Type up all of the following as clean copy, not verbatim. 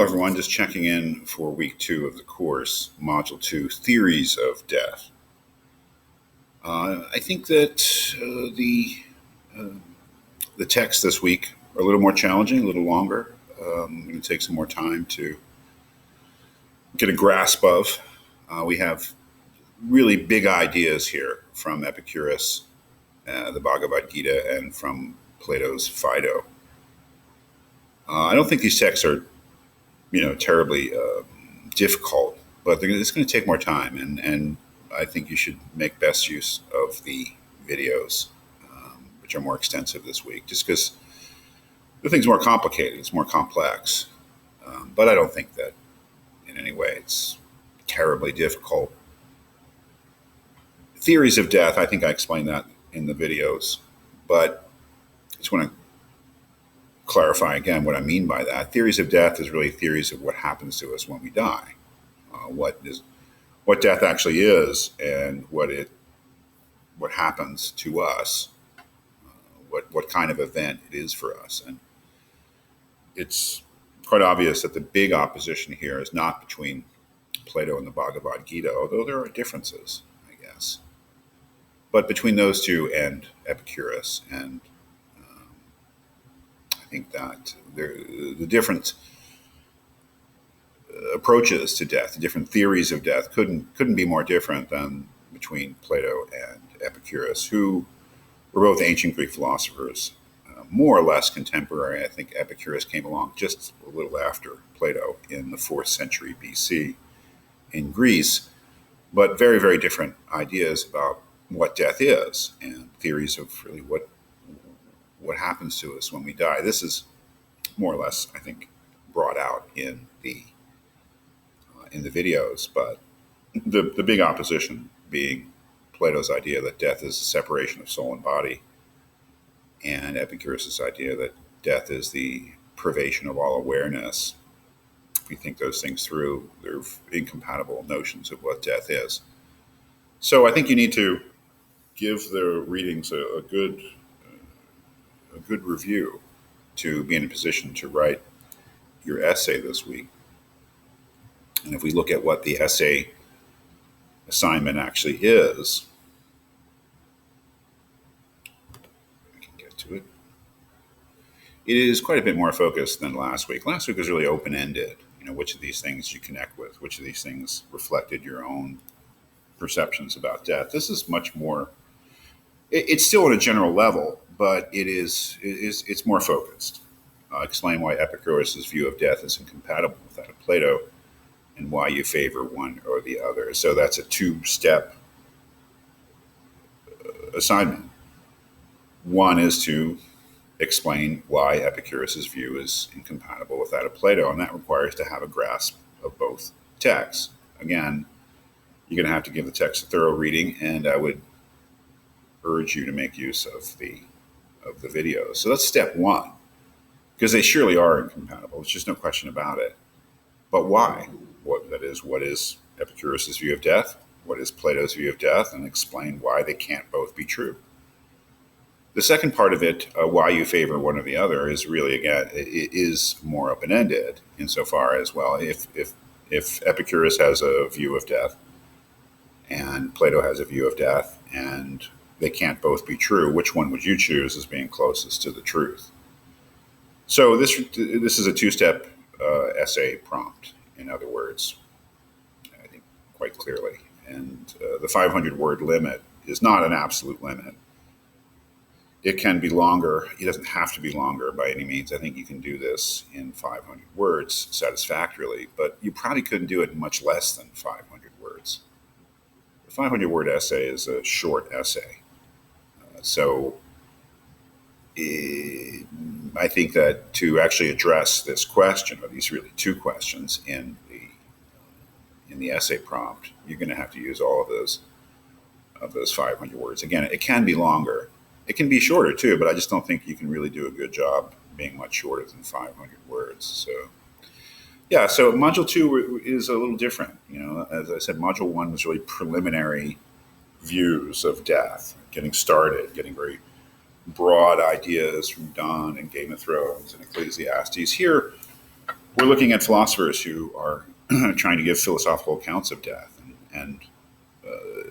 Everyone, just checking in for week 2 of the course, module 2, theories of death. I think that uh, the texts this week are a little more challenging, a little longer. I'm going to take some more time to get a grasp of. We have really big ideas here from Epicurus, the Bhagavad Gita, and from Plato's Phaedo. I don't think these texts are, terribly difficult, but it's going to take more time, and I think you should make best use of the videos, which are more extensive this week, just because the thing's more complicated, it's more complex. But I don't think that in any way it's terribly difficult. Theories of death, I think I explained that in the videos, but I just want to clarify again what I mean by that. Theories of death is really theories of what happens to us when we die, what death actually is, and what happens to us, what kind of event it is for us. And it's quite obvious that the big opposition here is not between Plato and the Bhagavad Gita, although there are differences, I guess, but between those two and Epicurus. And I think that the different approaches to death, the different theories of death, couldn't be more different than between Plato and Epicurus, who were both ancient Greek philosophers, more or less contemporary. I think Epicurus came along just a little after Plato in the 4th century BC in Greece, but very, very different ideas about what death is and theories of really what happens to us when we die. This is more or less, I think, brought out in the videos, but the big opposition being Plato's idea that death is the separation of soul and body, and Epicurus' idea that death is the privation of all awareness. If we think those things through, they're incompatible notions of what death is. So I think you need to give the readings a good review to be in a position to write your essay this week. And if we look at what the essay assignment actually is, I can get to it. It is quite a bit more focused than last week. Last week was really open-ended. Which of these things you connect with, which of these things reflected your own perceptions about death. This is much more. It's still at a general level, but it's more focused. Explain why Epicurus' view of death is incompatible with that of Plato, and why you favor one or the other. So that's a 2-step assignment. One is to explain why Epicurus' view is incompatible with that of Plato, and that requires to have a grasp of both texts. Again, you're going to have to give the text a thorough reading, and I would urge you to make use of the videos. So that's step one, because they surely are incompatible. There's just no question about it. But why? What is Epicurus' view of death? What is Plato's view of death? And explain why they can't both be true. The second part of it, why you favor one or the other, is really, again, it is more open-ended insofar as, well, if Epicurus has a view of death and Plato has a view of death and they can't both be true, which one would you choose as being closest to the truth? So this is a 2-step essay prompt, in other words, I think quite clearly. And the 500-word limit is not an absolute limit. It can be longer. It doesn't have to be longer by any means. I think you can do this in 500 words satisfactorily, but you probably couldn't do it in much less than 500 words. The 500-word essay is a short essay. So I think that to actually address this question, or these really 2 questions in the essay prompt, you're going to have to use all of those 500 words. Again, it can be longer. It can be shorter too, but I just don't think you can really do a good job being much shorter than 500 words. So, yeah, so Module 2 is a little different. As I said, Module 1 was really preliminary views of death, getting started, getting very broad ideas from Donne and Game of Thrones and Ecclesiastes. Here, we're looking at philosophers who are trying to give philosophical accounts of death, and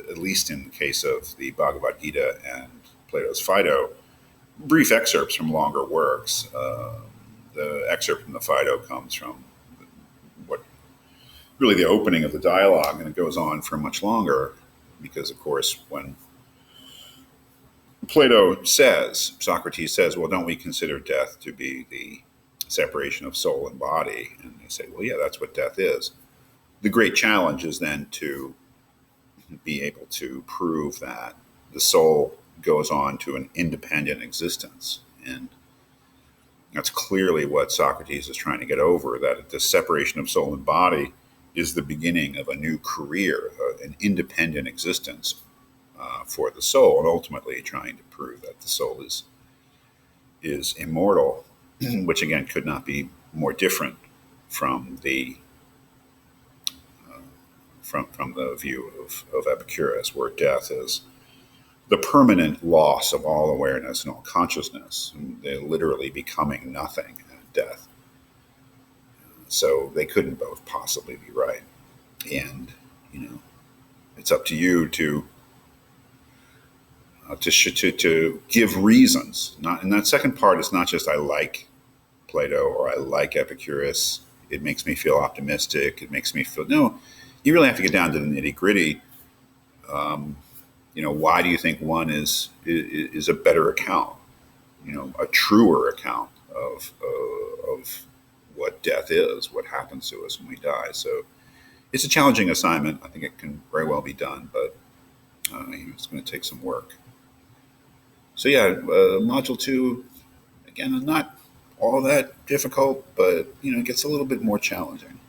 at least in the case of the Bhagavad Gita and Plato's Phaedo, brief excerpts from longer works. The excerpt from the Phaedo comes from what really the opening of the dialogue, and it goes on for much longer because, of course, when Socrates says, well, don't we consider death to be the separation of soul and body? And they say, well, yeah, that's what death is. The great challenge is then to be able to prove that the soul goes on to an independent existence. And that's clearly what Socrates is trying to get over, that the separation of soul and body is the beginning of a new career, an independent existence for the soul, and ultimately trying to prove that the soul is immortal, which again could not be more different from the from the view of Epicurus, where death is the permanent loss of all awareness and all consciousness, and they're literally becoming nothing at death. So they couldn't both possibly be right. And it's up to you to give reasons. Not, and that second part is not just I like Plato or I like Epicurus. It makes me feel optimistic. It makes me feel no. You really have to get down to the nitty gritty. Why do you think one is a better account? A truer account of what death is, what happens to us when we die. So it's a challenging assignment. I think it can very well be done, but it's going to take some work. So yeah, module 2, again, not all that difficult, but it gets a little bit more challenging.